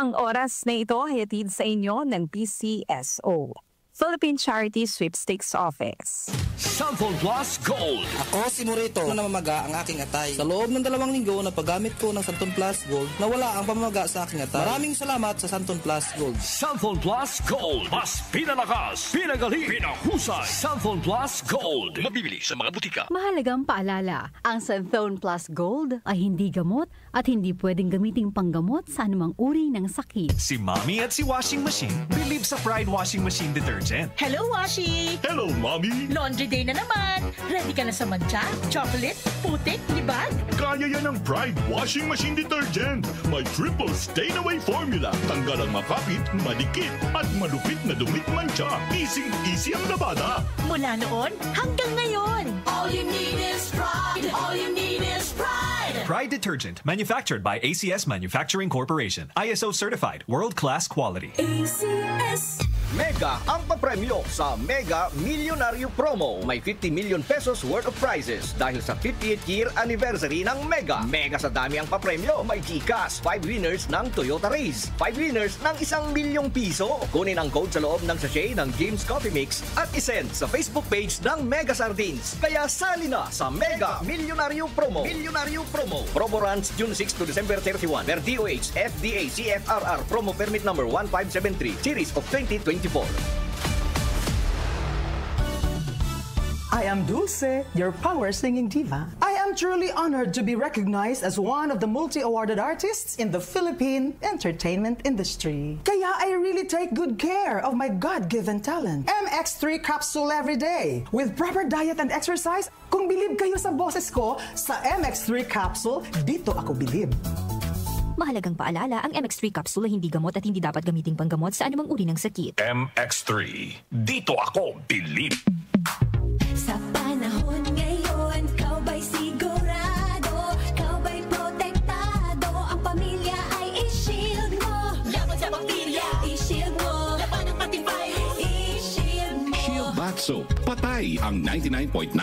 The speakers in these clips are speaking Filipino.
Ang oras na ito ay hatid sa inyo ng PCSO, Philippine Charity Sweepstakes Office. Sample Plus Gold. Ako si Morito na namamaga ang aking atay. Sa loob ng 2 linggo na paggamit ko ng Santon Plus Gold, nawala ang pamamaga sa aking atay. Maraming salamat sa Santon Plus Gold. Sample Plus Gold. Mas pinalakas, pinagaling, pinahusay. Sample Plus Gold. Mabibili sa mga butika. Mahalagang paalala, ang Santon Plus Gold ay hindi gamot at hindi pwedeng gamiting panggamot sa anumang uri ng sakit. Si Mommy at si Washing Machine believe sa Pride Washing Machine Detergent. Hello, Washi! Hello, Mommy! Laundry day na naman! Ready ka na sa mancha, chocolate, putik, libag? Kaya yan ang Pride Washing Machine Detergent. May triple stain-away formula. Tanggal ang makapit, madikit, at malupit na dumit mancha. Easy ang labada. Mula noon hanggang ngayon. All you need is pride. All you need is pride. Pride Detergent, manufactured by ACS Manufacturing Corporation. ISO certified, world-class quality. ACS. Mega ang papremyo sa Mega Milyonaryo Promo. May 50 million pesos worth of prizes dahil sa 58th year anniversary ng Mega. Mega sa dami ang papremyo. May GCash, 5 winners ng Toyota Race, 5 winners ng 1 milyong piso. Kunin ang code sa loob ng sachet ng James Coffee Mix at isend sa Facebook page ng Mega Sardines. Kaya sali na sa Mega Milyonaryo Promo. Milyonaryo Promo. Promo runs June 6 to December 31. Per DOH, FDA, CFRR Promo Permit Number 1573, Series of 2024. I am Dulce, your power singing diva. I am truly honored to be recognized as one of the multi-awarded artists in the Philippine entertainment industry. Kaya I really take good care of my God-given talent. MX3 capsule every day. With proper diet and exercise, kung bilib kayo sa boses ko, sa MX3 capsule, dito ako bilib. Mahalagang paalala, ang MX3 capsule ay hindi gamot at hindi dapat gamiting panggamot sa anumang uri ng sakit. MX3. Dito ako bilib. Sa panahon ngayon, kau ba'y sigurado? Kau ba'y protektado? Ang pamilya ay i-shield mo. Laban sa bakterya, i-shield mo. Laban ng patibay, i-shield mo. Shield Bath Soap. Patay ang 99.9%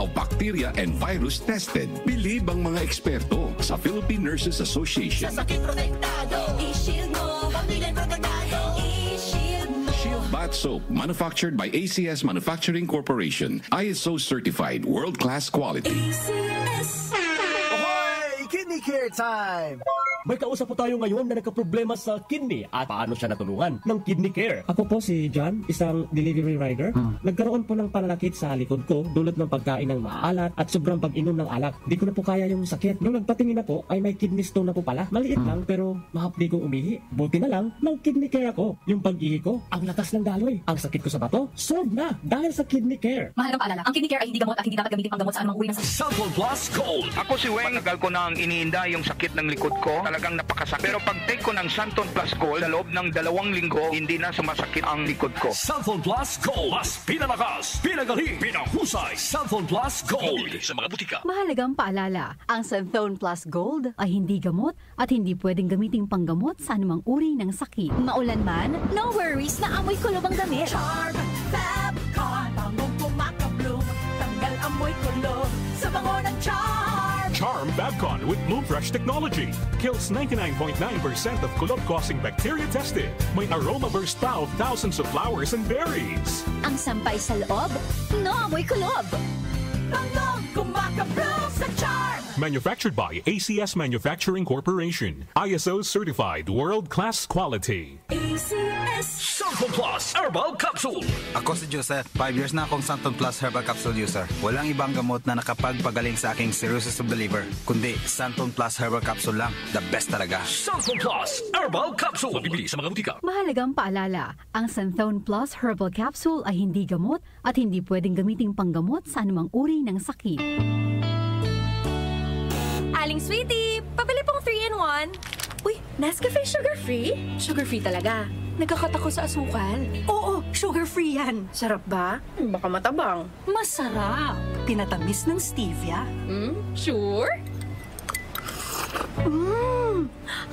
of bacteria and virus tested. Bilib ang mga eksperto sa Philippine Nurses Association. Sa sakit protektado, i-shield mo. Pamilya protektado, i-shield mo. Shield Bath Soap, manufactured by ACS Manufacturing Corporation. ISO certified, world-class quality. ACS. Ahoy! Kidney Care Time! May kausap po tayo ngayon na nagkaproblema sa kidney at paano siya natulungan ng Kidney Care. Ako po si John, isang delivery rider. Nagkaroon po ng pananakit sa likod ko dulot ng pagkain ng maalat at sobrang pag-inom ng alak. Di ko na po kaya yung sakit. Nung nagpatingin na po ay may kidney stone na po pala. Maliit lang pero mahapdi kong umihi. Buti na lang, may Kidney Care ako. Yung pag-ihi ko, ang lakas ng daloy. Ang sakit ko sa bato, solved na dahil sa Kidney Care. Mahalagang paalala, ang Kidney Care ay hindi gamot at hindi dapat gamitin panggamot sa anumang uri ng sakit. Sample Plus Gold. Ako si Weng. Matagal ko nang iniinda yung sakit ng likod ko. Talagang napakasakit. Pero pag take ko ng Santon Plus Gold, sa loob ng 2 linggo, hindi na sumasakit ang likod ko. Sample Plus Gold. Mas pinalakas, pinagaling, pinahusay. Sample Plus Gold. Mabibili sa mga butika. Mahalagang paalala, ang Santon Plus Gold ay hindi gamot at hindi pwedeng gamiting panggamot sa anumang uri ng sakit. Maulan man, no worries na amoy kulob ang damit. Charm, Fabcon, bangong kumakabloom. Tanggal amoy kulob sa bango ng Charm. Charm Babcon with Bloom Fresh technology kills 99.9% of kulob-causing bacteria tested. May aroma burst pa of thousands of flowers and berries. Ang sampay sa loob, no amoy kulob. Bangong kumakabloom sa Charm. Manufactured by ACS Manufacturing Corporation. ISO certified, world-class quality. ACS. Sample Plus Herbal Capsule. Ako si Joseph. 5 years na akong Santon Plus Herbal Capsule user. Walang ibang gamot na nakapagpagaling sa aking cirrhosis of the liver, kundi Santon Plus Herbal Capsule lang. The best talaga. Sample Plus Herbal Capsule. Mabibili sa mga butika. Mahalagang paalala, ang Santon Plus Herbal Capsule ay hindi gamot at hindi pwedeng gamiting panggamot sa anumang uri ng sakit. Aling Sweetie, pabili pong 3-in-1. Uy, Nescafe sugar-free? Sugar-free talaga. Nagkakat ako sa asukal. Oo, sugar-free yan. Sarap ba? Baka matabang. Masarap. Tinatamis ng stevia. Sure?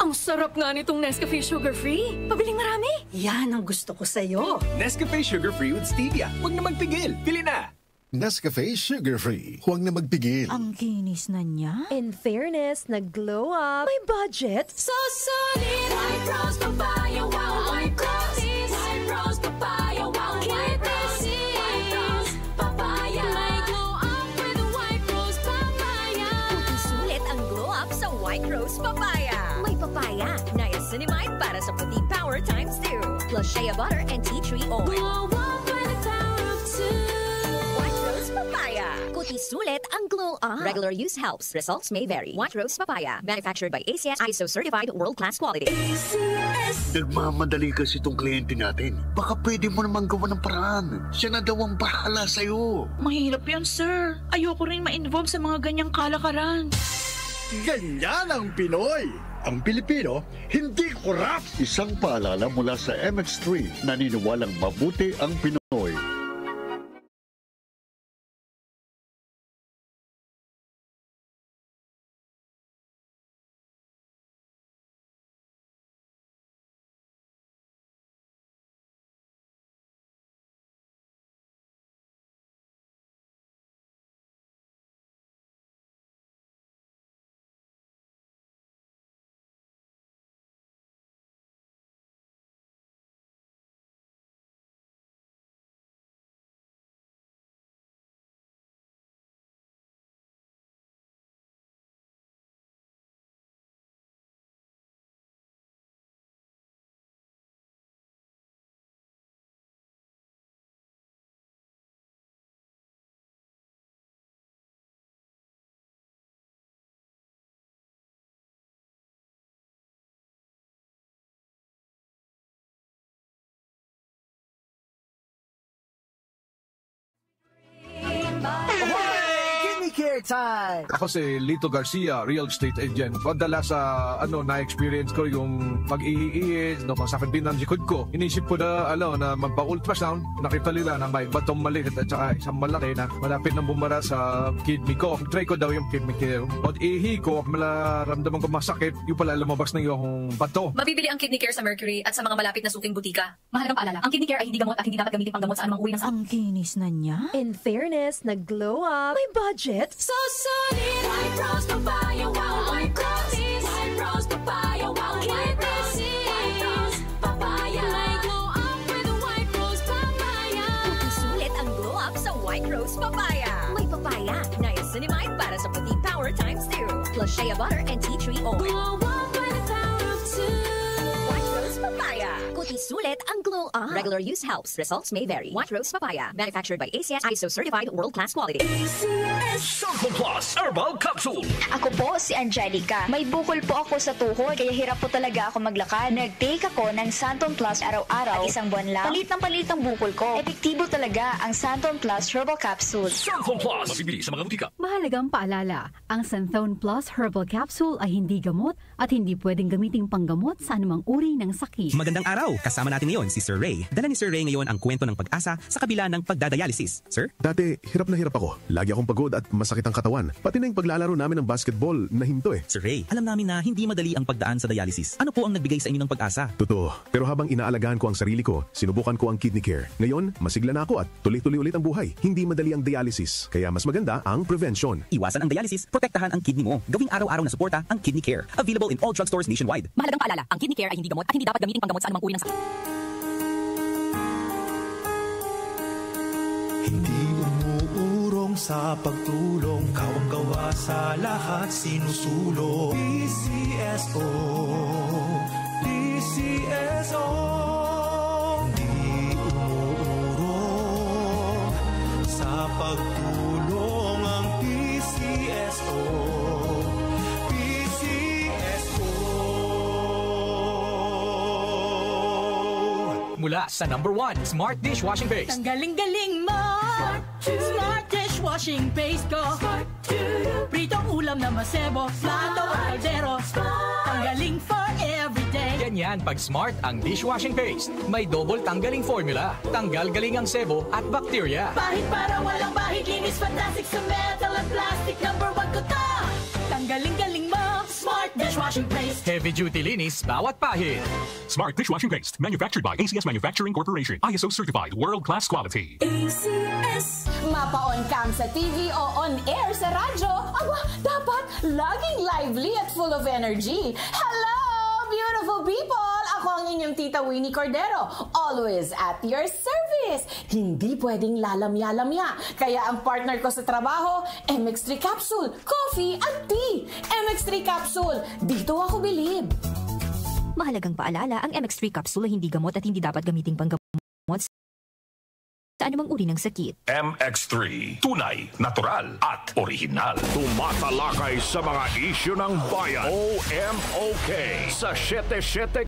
Ang sarap nga nitong Nescafe sugar-free. Pabiling marami. Yan ang gusto ko sa'yo. Nescafe Sugar Free with Stevia. Huwag na magpigil. Pili na! Nescafe Sugar Free. Huwag na magpigil. Ang kinis na niya. In fairness, nag-glow up. May budget. So solid. White Rose Papaya, wow, White Rose. White Rose Papaya, wow, White Rose. White Rose Papaya. May glow up with White Rose Papaya. Puti sulit ang glow up sa White Rose Papaya. May papaya, niacinamide para sa puti power times 2. Plus shea butter and tea tree oil. Glow up with the power of 2. White Rose Papaya. Puti sulit ang glow up. Regular use helps. Results may vary. White Rose Papaya. Manufactured by ACS ISO certified world-class quality. Nagmamadali kasi itong kliyente natin. Baka pwede mo namang gawa ng paraan. Siya na daw ang bahala sa'yo. Mahirap yan, sir. Ayoko rin ma-involve sa mga ganyang kalakaran. Ganyan ang Pinoy! Ang Pilipino, hindi korap! Isang paalala mula sa MX3, naniniwalang mabuti ang Pinoy. Care time! Ako si Lito Garcia, real estate agent. Madalas sa na-experience ko yung pag-iiis, masakit din ang likod ko. Inisip ko na, na magpa-ultrasound. Nakita nila na may batong maliit at saka isang malaki na malapit na bumara sa kidney ko. Try ko daw yung kidney care. Pag-ihi ko, malaramdaman ko masakit, yung pala lumabas na yung bato. Mabibili ang kidney care sa Mercury at sa mga malapit na suking butika. Mahalagang paalala, ang kidney care ay hindi gamot at hindi dapat gamitin panggamot sa anumang uri ng sakit. Ang kinis na niya. In fairness, nag-glow up. May budget. So solid. White Rose Papaya, wow, White Rose. White Rose Papaya, wow, White Rose. White Rose Papaya. May glow up with White Rose Papaya. Puti sulit ang glow up sa White Rose Papaya. May papaya, niacinamide para sa puti power times 2. Plus shea butter and tea tree oil. Glow up with the power of 2. White Rose Papaya. Puti sulit ang glow up. Regular use helps. Results may vary. White Rose Papaya. Manufactured by ACS ISO certified world-class quality. Santon Plus Herbal Capsule. Ako po si Angelica. May bukol po ako sa tuhod kaya hirap po talaga ako maglakad. Nag-take ako ng Santon Plus araw-araw at isang buwan lang. Palit ng bukol ko. Epektibo talaga ang Santon Plus Herbal Capsule. Santon Plus. Mabibili sa mga butika. Mahalagang paalala, ang Santon Plus Herbal Capsule ay hindi gamot at hindi pwedeng gamiting panggamot sa anumang uri ng sakit. Magandang araw! Kasama natin ngayon si Sir Ray. Dala ni Sir Ray ngayon ang kwento ng pag-asa sa kabila ng pagdadialysis. Sir? Dati, hirap na hirap ako. Lagi akong pagod at masakit ang katawan. Pati na yung paglalaro namin ng basketball na hinto eh. Sir Ray, alam namin na hindi madali ang pagdaan sa dialysis. Ano po ang nagbigay sa inyo ng pag-asa? Totoo. Pero habang inaalagaan ko ang sarili ko, sinubukan ko ang kidney care. Ngayon, masigla na ako at tuloy-tuloy ulit ang buhay. Hindi madali ang dialysis. Kaya mas maganda ang prevention. Iwasan ang dialysis, protektahan ang kidney mo. Gawing araw-araw na suporta ang kidney care. Available in all drugstores nationwide. Mahalagang paalala, ang kidney care ay hindi gamot at hindi dapat gamitin panggamot sa anumang uri ng sakit. Hindi umuurong sa pagtulong, kawang gawa sa lahat sinusulong. PCSO, PCSO. Hindi umuurong sa pagtulong ang PCSO. Mula sa #1 Smart Dishwashing Paste. Ang galing-galing mo! Smart Dishwashing Paste ko. Pritong ulam na masebo, plato at kaldero. Tanggaling for everyday. Ganyan pag Smart ang dishwashing paste. May double tanggaling formula. Tanggal galing ang sebo at bakterya. Bahid para walang bahid, linis fantastic sa metal at plastic. #1 ko to! Tanggaling-galing mo! Smart Dishwashing dishwashing paste. Heavy duty linis bawat pahid. Smart dishwashing paste, manufactured by ACS Manufacturing Corporation. ISO certified, world-class quality. ACS. Mapa-on cam sa TV o on air sa radyo. Aba, dapat laging lively at full of energy. Hello, beautiful people! Ako ang inyong Tita Winnie Cordero. Always at your service. Hindi pwedeng lalamya-lamya. Kaya ang partner ko sa trabaho, MX3 Capsule, coffee at tea. MX3 Capsule, dito ako bilib. Mahalagang paalala, ang MX3 capsule ay hindi gamot at hindi dapat gamiting panggamot sa anumang uri ng sakit. MX3, tunay, natural at orihinal. Tumatalakay sa mga isyu ng bayan. OMOK sa 77